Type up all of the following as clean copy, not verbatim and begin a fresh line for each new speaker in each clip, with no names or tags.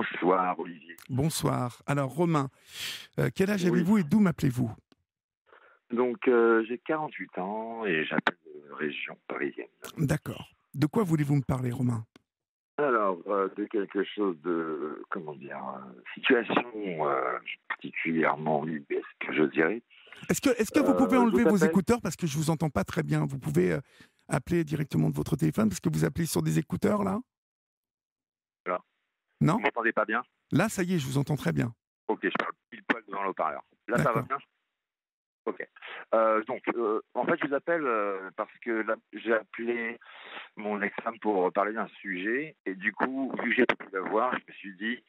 Bonsoir, Olivier.
Bonsoir. Alors, Romain, quel âge
Oui.
avez-vous et d'où m'appelez-vous?
Donc, j'ai 48 ans et j'appelle de région parisienne.
D'accord. De quoi voulez-vous me parler, Romain?
Alors, de quelque chose de, comment dire, situation particulièrement ubuesque, je dirais.
Est-ce que vous pouvez
Je
enlever vos
t'appelle.
écouteurs parce que je vous entends pas très bien? Vous pouvez appeler directement de votre téléphone parce que vous appelez sur des écouteurs, là?
Là. Vous
Non?
m'entendez pas bien?
Là, ça y est, je vous entends très bien.
Ok, je parle pile poil devant le haut-parleur. Là, ça va
D'accord.
bien? Ok. Donc, en fait, je vous appelle parce que là, j'ai appelé mon ex-femme pour parler d'un sujet. Et du coup, vu que j'ai pas pu la voir, je me suis dit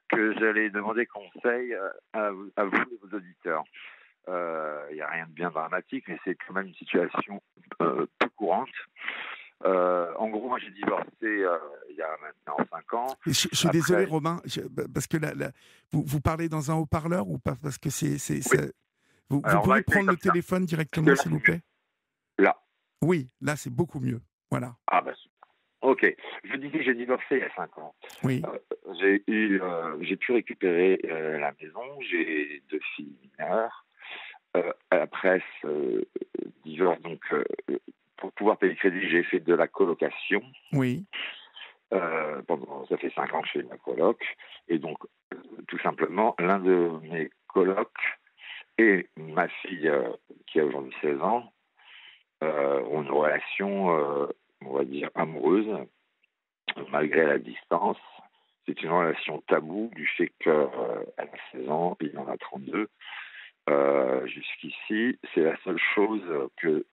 que j'allais demander conseil à vous et vos auditeurs. Il n'y a rien de bien dramatique, mais c'est quand même une situation peu courante. En gros, moi, j'ai divorcé il y a maintenant 5 ans.
Et je suis désolé,
Après,
Romain, parce que vous parlez dans un haut-parleur ou pas? Parce que
oui,
vous
alors on va
pouvez
essayer
prendre le
comme ça.
téléphone
Parce que
directement,
là,
s'il
c'est
vous
mieux.
plaît?
Là.
Oui, là, c'est beaucoup mieux. Voilà.
Ah, bah, super. Ok. Je disais que j'ai divorcé il y a 5 ans.
Oui,
Euh, j'ai pu récupérer la maison. J'ai 2 filles mineures. Après ce divorce, donc, pour pouvoir payer le crédit, j'ai fait de la colocation.
oui,
Ça fait 5 ans que je fais de la coloc. Et donc, tout simplement, l'un de mes colocs et ma fille, qui a aujourd'hui 16 ans, ont une relation, on va dire, amoureuse, malgré la distance. C'est une relation taboue du fait qu'elle a 16 ans et il en a 32. Jusqu'ici, c'est la seule chose que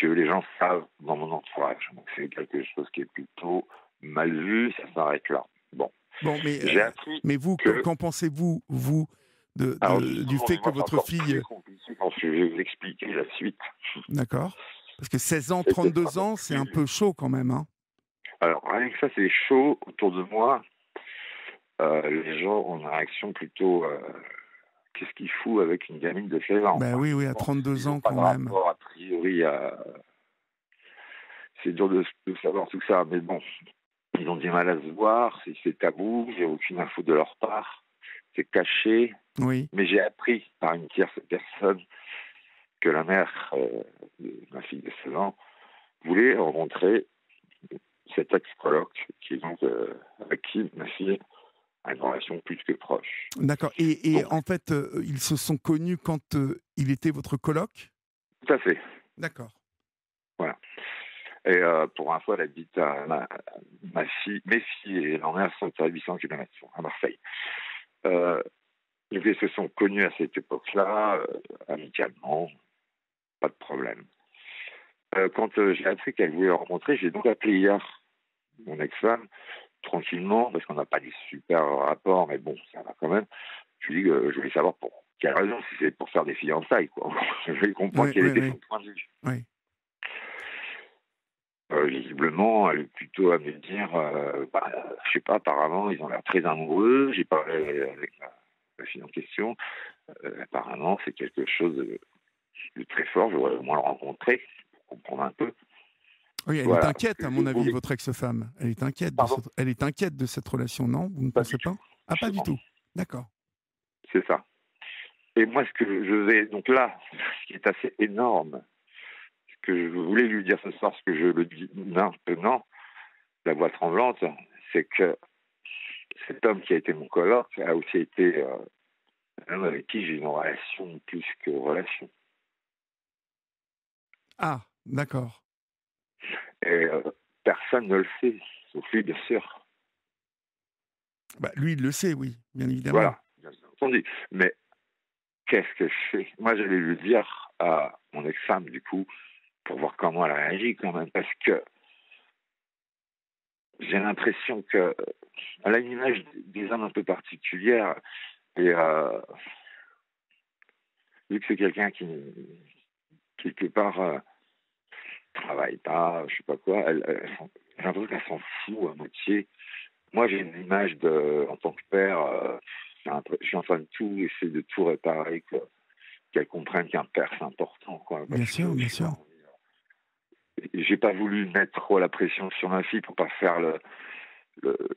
les gens savent dans mon entourage. Donc c'est quelque chose qui est plutôt mal vu, ça s'arrête là. Bon,
bon,
j'ai appris
mais vous,
que...
qu'en pensez-vous, vous,
Alors
du
justement,
fait
mais
que
moi c'est
votre
encore
fille...
plus compliqué quand je vais vous expliquer la suite.
D'accord. Parce que 16 ans,
C'est peut-être
32
encore
ans, c'est un
plus...
peu chaud quand même, hein.
Alors rien que ça, c'est chaud autour de moi. Les gens ont une réaction plutôt... qu'est-ce qu'il fout avec une gamine de 16 ans,
Ben
quoi.
oui, oui, à
Bon,
32
ils n'ont
ans
pas
quand
de
même.
rapport a priori à... C'est dur de savoir tout ça, mais bon, ils ont du mal à se voir, c'est tabou, j'ai aucune info de leur part, c'est caché,
Oui.
mais j'ai appris par une tierce personne que la mère de ma fille de 16 ans voulait rencontrer cet ex-coloc qui est donc avec qui ma fille a une relation plus que proche.
D'accord. Et
Donc,
en fait, ils se sont connus quand il était votre coloc?
tout à fait,
D'accord.
voilà. Et pour info, elle habite à ma fille, mes filles et leur mère sont à 800 km à Marseille. Ils se sont connus à cette époque-là, amicalement, pas de problème. Quand j'ai appris qu'elle voulait le rencontrer, j'ai donc appelé hier mon ex-femme, tranquillement, parce qu'on n'a pas des super rapports, mais bon, ça va quand même. Je lui ai dit que je voulais savoir pour quelle raison, si c'est pour faire des fiançailles, quoi. Je voulais comprendre
Oui,
quel
oui,
était
oui.
son point de vue.
Oui.
Visiblement, elle est plutôt à me dire, je sais pas, apparemment, ils ont l'air très amoureux. J'ai parlé avec la fille en question. Apparemment, c'est quelque chose de très fort. Je voudrais au moins le rencontrer pour comprendre un peu.
Oui, elle est
Voilà.
inquiète, à
Je
mon avis,
voulais...
votre ex-femme. Elle est inquiète
Pardon?
elle est inquiète de cette relation, non? Vous ne
Pas du
pensez
tout,
pas? Ah, pas du
justement.
tout. D'accord.
C'est ça. Et moi, ce que je vais... Donc là, ce qui est assez énorme, ce que je voulais lui dire ce soir, ce que je le dis maintenant, la voix tremblante, c'est que cet homme qui a été mon coloc a aussi été un homme avec qui j'ai une relation plus que relation.
Ah, d'accord.
Et personne ne le sait, sauf lui, bien sûr.
Bah, lui, il le sait, oui, bien évidemment.
Voilà, bien entendu. Mais qu'est-ce que je fais? Moi, j'allais lui dire à mon ex-femme, du coup, pour voir comment elle réagit quand même, parce que j'ai l'impression qu'elle a une image des hommes un peu particulière, et vu que c'est quelqu'un qui, quelque part, travaille pas, je sais pas quoi, j'ai l'impression qu'elle s'en fout à moitié. Moi, j'ai une image en tant que père, je suis en train de tout, essayer de tout réparer, quoi. Qu'elle comprenne qu'un père, c'est important, quoi.
Bien
Parce
sûr,
que,
bien
je sais pas,
sûr.
j'ai pas voulu mettre trop la pression sur ma fille pour pas faire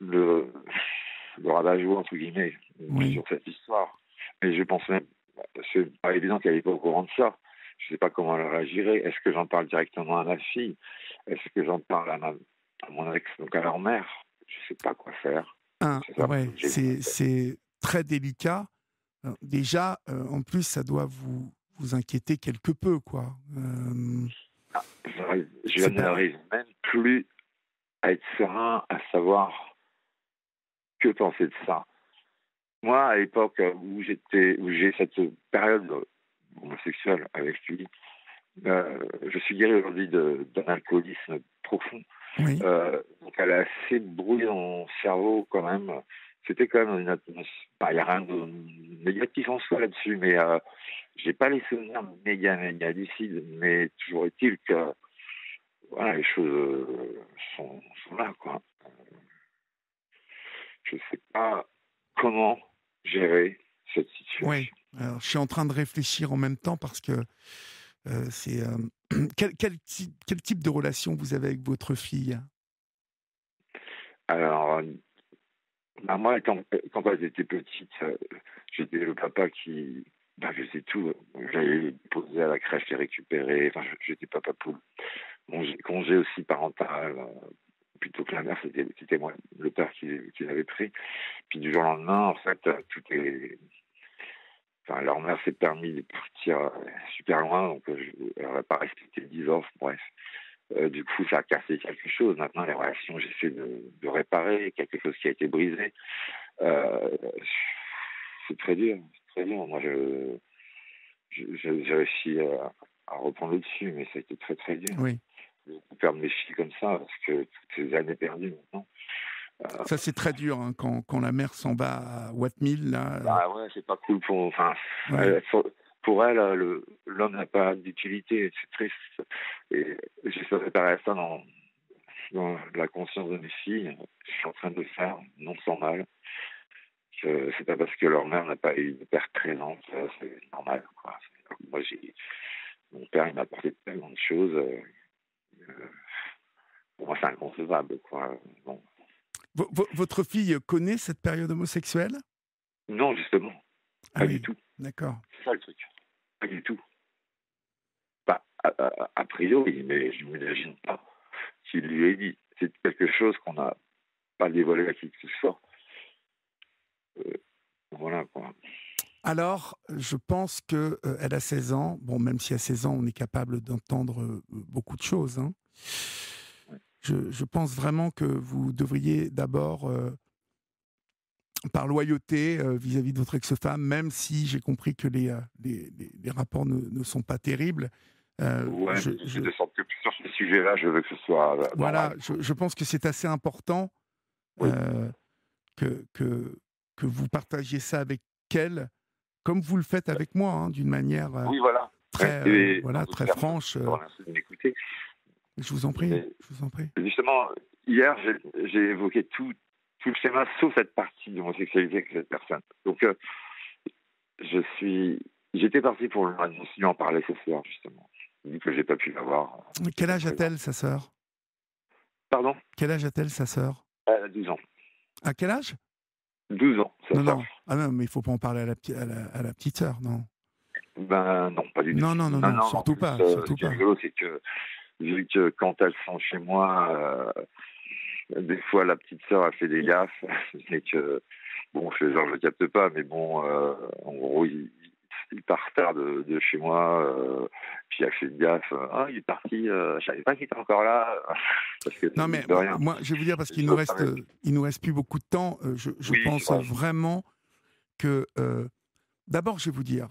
le le rabat-joie, entre guillemets,
Oui.
sur cette histoire. Mais je pense même, c'est pas évident qu'elle n'est pas au courant de ça. Je sais pas comment elle réagirait. Est-ce que j'en parle directement à ma fille? Est-ce que j'en parle à mon ex, donc à leur mère? Je sais pas quoi faire. C'est ça.
Ouais, c'est très délicat. Déjà, en plus, ça doit vous inquiéter quelque peu, quoi.
Je
C'est pas.
n'arrive même plus à être serein, à savoir que penser de ça. Moi, à l'époque où j'ai cette période homosexuelle avec lui, je suis guéri aujourd'hui d'un alcoolisme profond.
Oui,
Donc elle a assez brouillé dans mon cerveau quand même. C'était quand même une atmosphère. Il n'y a rien de négatif en soi là-dessus, mais j'ai pas les souvenirs méga lucides. Mais toujours est-il que voilà, les choses sont là, quoi. Je sais pas comment gérer cette
oui.
situation.
Alors, je suis en train de réfléchir en même temps parce que c'est quel type de relation vous avez avec votre fille?
Alors, moi, quand elle était petite, j'étais le papa qui faisait tout. J'allais les poser à la crèche, les récupérer. Enfin, j'étais papa poule. Congé aussi parental, plutôt que la mère, c'était moi, le père qui l'avait pris. Puis du jour au lendemain, en fait, tout est. Enfin, leur mère s'est permis de partir super loin, donc elle n'aurait pas respecté le divorce, bref. Du coup, ça a cassé quelque chose. Maintenant, les relations, j'essaie de réparer quelque chose qui a été brisé. Euh, c'est très dur, c'est très dur. Moi, j'ai réussi à reprendre le dessus, mais ça a été très très dur.
Oui.
De perdre mes filles comme ça, parce que toutes ces années perdues maintenant.
Ça, c'est très dur hein, quand la mère s'en va à Watt 1000, là.
Bah ouais, c'est pas cool pour. Enfin,
Ouais.
pour elle, l'homme n'a pas d'utilité, c'est triste. Et j'essaie de réparer ça dans la conscience de mes filles. Je suis en train de le faire, non sans mal. C'est pas parce que leur mère n'a pas eu de père présente, c'est normal, quoi. Moi, mon père, il m'a apporté tellement de choses. Pour moi, c'est inconcevable, quoi. Bon.
Votre fille connaît cette période homosexuelle?
Non, justement,
Ah
pas du
oui,
tout.
d'accord.
C'est ça le truc. Pas du tout. Pas a priori, mais je ne m'imagine pas qu'il lui ait dit. C'est quelque chose qu'on n'a pas dévoilé à qui que ce soit. Voilà, quoi.
Alors, je pense que elle a 16 ans. Bon, même si à 16 ans, on est capable d'entendre beaucoup de choses. Hein. Je pense vraiment que vous devriez d'abord, par loyauté vis-à-vis de votre ex-femme, même si j'ai compris que les rapports ne sont pas terribles.
Ouais, mais j'essaie de sorte que sur ce sujet-là, je veux que ce soit
Voilà,
normal.
je pense que c'est assez important
Oui,
euh, que, que, que vous partagiez ça avec elle, comme vous le faites avec moi, hein, d'une manière
oui, voilà. Ouais.
très,
Et en
voilà,
toute
très
personne,
franche.
je te remercie de m'écouter.
Je vous en prie,
Mais
je vous en prie.
justement, hier, j'ai évoqué tout le schéma, sauf cette partie d'homosexualité avec cette personne. Donc, j'étais parti pour lui en parler ce soir, justement. Vu que j'ai pas pu l'avoir.
Quel
J'étais
âge
présent.
a-t-elle, sa sœur?
Pardon?
Quel âge a-t-elle, sa sœur?
Elle a 12 ans.
À quel âge?
12 ans, sa
Non,
sœur.
non. Ah non, mais il faut pas en parler à la petite sœur, non.
Ben non, pas du tout.
Non, non, non,
Non,
non,
non, en
surtout
plus,
pas,
ce
surtout
qui est
pas.
rigolo, c'est que vu que quand elles sont chez moi, des fois la petite sœur a fait des gaffes, et que, bon, je ne capte pas, mais bon, en gros, il part tard de chez moi, puis elle fait une gaffe, ah, il est parti, je savais pas qu'il était encore là, parce que
Non, mais
de rien.
moi, je vais vous dire, parce
Les
qu'il
choses arrivent.
nous reste plus beaucoup de temps, je
Oui, c'est
pense
vrai.
vraiment que, d'abord, je vais vous dire,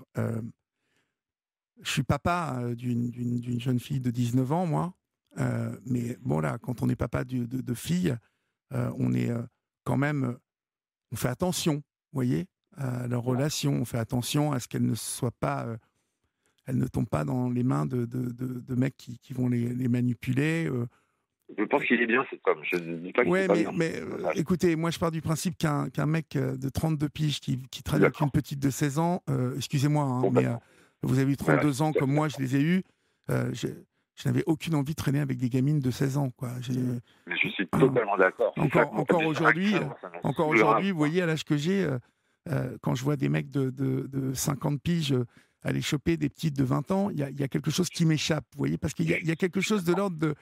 je suis papa d'une jeune fille de 19 ans, moi, mais bon, là, quand on est papa de fille, on est quand même, on fait attention, vous voyez, à leur
Ouais.
relation, on fait attention à ce qu'elle ne soit pas, elle ne tombe pas dans les mains de mecs qui vont les manipuler.
Je pense qu'il est bien cet homme, je ne dis pas qu'il n'est
Ouais,
pas bien.
mais
Dommage.
écoutez, moi je pars du principe qu'un mec de 32 piges qui traîne avec une
D'accord,
petite de 16 ans, excusez-moi, hein, mais
complètement.
vous avez eu
Ouais,
32 ans
tout à
comme
fait
moi je
d'accord.
les ai eus, je n'avais aucune envie de traîner avec des gamines de 16 ans, quoi.
Mais je suis totalement d'accord.
Encore aujourd'hui, vous voyez, à l'âge que j'ai, quand je vois des mecs de 50 piges aller choper des petites de 20 ans, il y a quelque chose qui m'échappe, vous voyez, parce qu'il y a quelque chose de l'ordre de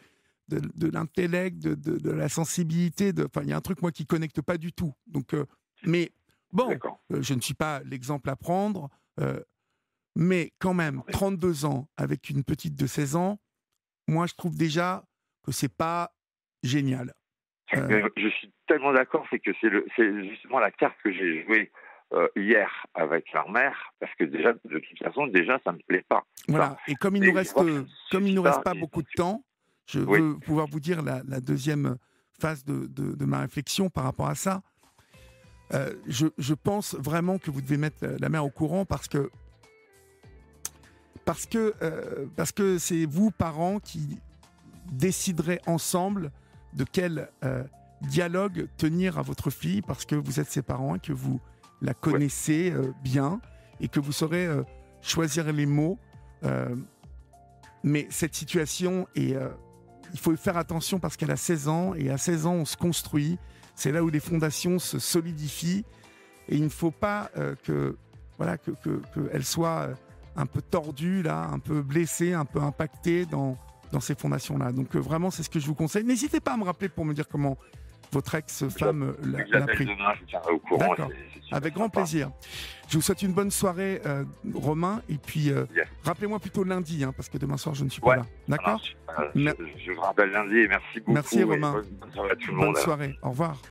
l'intellect, de la sensibilité, il y a un truc, moi, qui connecte pas du tout. Donc, mais bon, je ne suis pas l'exemple à prendre, mais quand même, 32 ans avec une petite de 16 ans, moi, je trouve déjà que c'est pas génial.
Je suis tellement d'accord, c'est que c'est justement la carte que j'ai jouée hier avec leur mère, parce que déjà, de toute façon, ça me plaît pas.
Voilà. Et comme il nous reste pas beaucoup de temps, je veux pouvoir vous dire la deuxième phase de ma réflexion par rapport à ça. Je pense vraiment que vous devez mettre la mère au courant parce que c'est vous, parents, qui déciderez ensemble de quel dialogue tenir à votre fille, parce que vous êtes ses parents et que vous la connaissez bien et que vous saurez choisir les mots. Mais cette situation, il faut faire attention parce qu'elle a 16 ans et à 16 ans, on se construit. C'est là où les fondations se solidifient et il ne faut pas qu'elle soit un peu tordue, là, un peu blessée, un peu impactée dans ces fondations-là. Donc vraiment, c'est ce que je vous conseille. N'hésitez pas à me rappeler pour me dire comment votre ex-femme l'a pris.
Demain, je tiendrai au courant.
D'accord. Avec grand plaisir. Je vous souhaite une bonne soirée, Romain. Et puis, rappelez-moi plutôt lundi, parce que demain soir, je ne suis pas là. D'accord.
Je vous rappelle lundi et merci beaucoup.
Merci, Romain.
Bonne soirée à tout le monde.
Bonne soirée. Au revoir.